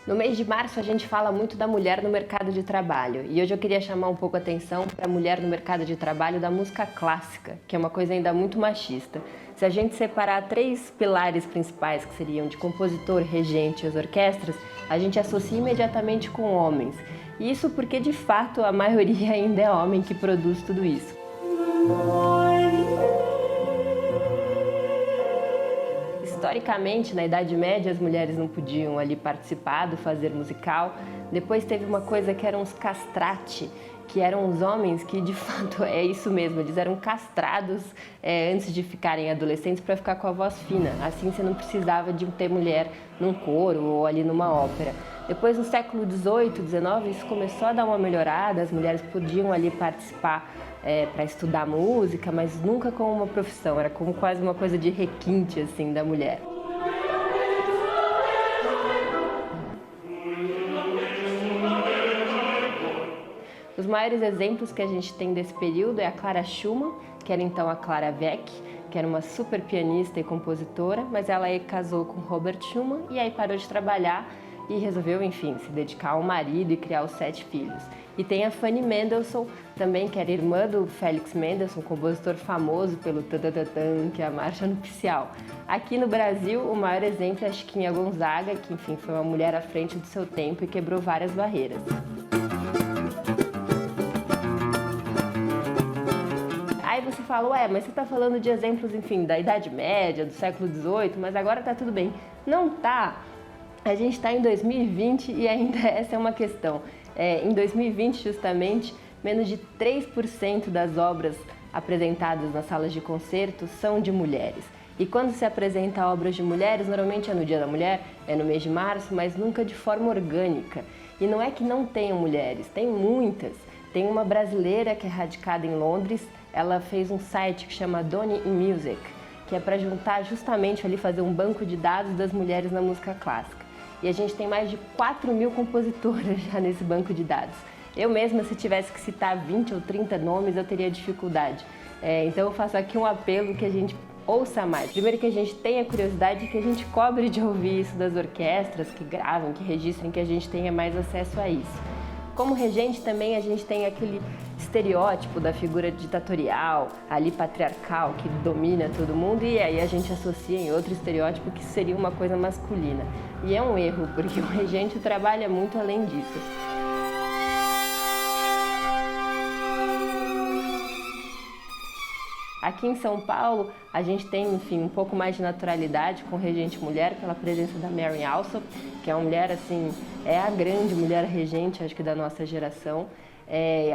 No mês de março a gente fala muito da mulher no mercado de trabalho e hoje eu queria chamar um pouco a atenção para a mulher no mercado de trabalho da música clássica, que é uma coisa ainda muito machista. Se a gente separar três pilares principais, que seriam de compositor, regente e as orquestras, a gente associa imediatamente com homens. E isso porque de fato a maioria ainda é homem que produz tudo isso. Historicamente, na Idade Média, as mulheres não podiam ali participar do fazer musical. Depois teve uma coisa que eram os castrati, que eram os homens que, de fato, é isso mesmo, eles eram castrados antes de ficarem adolescentes para ficar com a voz fina. Assim você não precisava de ter mulher num coro ou ali numa ópera. Depois, no século XVIII, XIX, isso começou a dar uma melhorada, as mulheres podiam ali participar para estudar música, mas nunca como uma profissão, era como quase uma coisa de requinte assim, da mulher. Os maiores exemplos que a gente tem desse período é a Clara Schumann, que era então a Clara Wieck, que era uma super pianista e compositora, mas ela aí casou com Robert Schumann e aí parou de trabalhar e resolveu, enfim, se dedicar ao marido e criar os 7 filhos. E tem a Fanny Mendelssohn, também, que era irmã do Felix Mendelssohn, compositor famoso pelo tã-tã-tã-tã, que é a marcha nupcial. Aqui no Brasil, o maior exemplo é a Chiquinha Gonzaga, que, enfim, foi uma mulher à frente do seu tempo e quebrou várias barreiras. Aí você fala, ué, mas você está falando de exemplos, enfim, da Idade Média, do século XVIII, mas agora tá tudo bem. Não tá. A gente está em 2020 e ainda essa é uma questão. Em 2020, justamente, menos de 3% das obras apresentadas nas salas de concerto são de mulheres. E quando se apresenta obras de mulheres, normalmente é no Dia da Mulher, é no mês de março, mas nunca de forma orgânica. E não é que não tenham mulheres, tem muitas. Tem uma brasileira que é radicada em Londres, ela fez um site que chama Donny in Music, que é para juntar justamente ali, fazer um banco de dados das mulheres na música clássica. E a gente tem mais de 4 mil compositoras já nesse banco de dados. Eu mesma, se tivesse que citar 20 ou 30 nomes, eu teria dificuldade. Então eu faço aqui um apelo que a gente ouça mais. Primeiro que a gente tenha curiosidade e que a gente cobre de ouvir isso das orquestras, que gravam, que registrem, que a gente tenha mais acesso a isso. Como regente também a gente tem aquele estereótipo da figura ditatorial, ali patriarcal, que domina todo mundo, e aí a gente associa em outro estereótipo que seria uma coisa masculina. E é um erro, porque o regente trabalha muito além disso. Aqui em São Paulo, a gente tem, enfim, um pouco mais de naturalidade com regente mulher, pela presença da Mary Alsop, que é uma mulher, assim, é a grande mulher regente, acho que da nossa geração.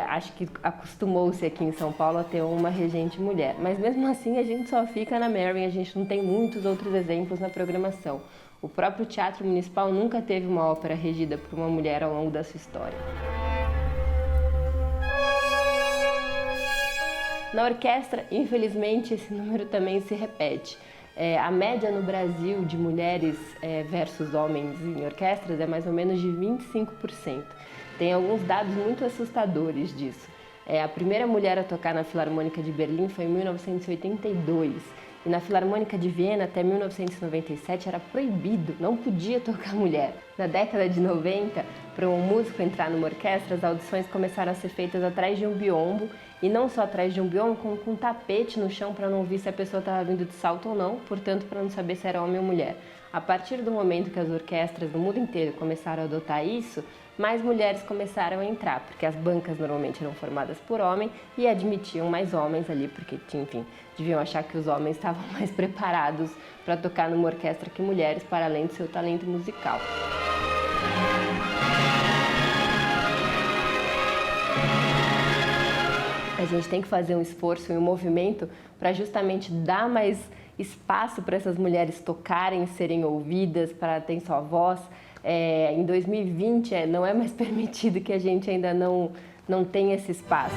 Acho que acostumou-se aqui em São Paulo a ter uma regente mulher. Mas mesmo assim, a gente só fica na Mary, a gente não tem muitos outros exemplos na programação. O próprio Teatro Municipal nunca teve uma ópera regida por uma mulher ao longo da sua história. Na orquestra, infelizmente, esse número também se repete. A média no Brasil de mulheres versus homens em orquestras é mais ou menos de 25%. Tem alguns dados muito assustadores disso. A primeira mulher a tocar na Filarmônica de Berlim foi em 1982. E na Filarmônica de Viena, até 1997, era proibido, não podia tocar mulher. Na década de 90, para um músico entrar numa orquestra, as audições começaram a ser feitas atrás de um biombo, e não só atrás de um biombo, como com um tapete no chão para não ouvir se a pessoa estava vindo de salto ou não, portanto para não saber se era homem ou mulher. A partir do momento que as orquestras no mundo inteiro começaram a adotar isso, mais mulheres começaram a entrar, porque as bancas normalmente eram formadas por homem e admitiam mais homens ali, porque, enfim, deviam achar que os homens estavam mais preparados para tocar numa orquestra que mulheres, para além do seu talento musical. A gente tem que fazer um esforço e um movimento para justamente dar mais espaço para essas mulheres tocarem, serem ouvidas, para terem sua voz. Em 2020 não é mais permitido que a gente ainda não tenha esse espaço.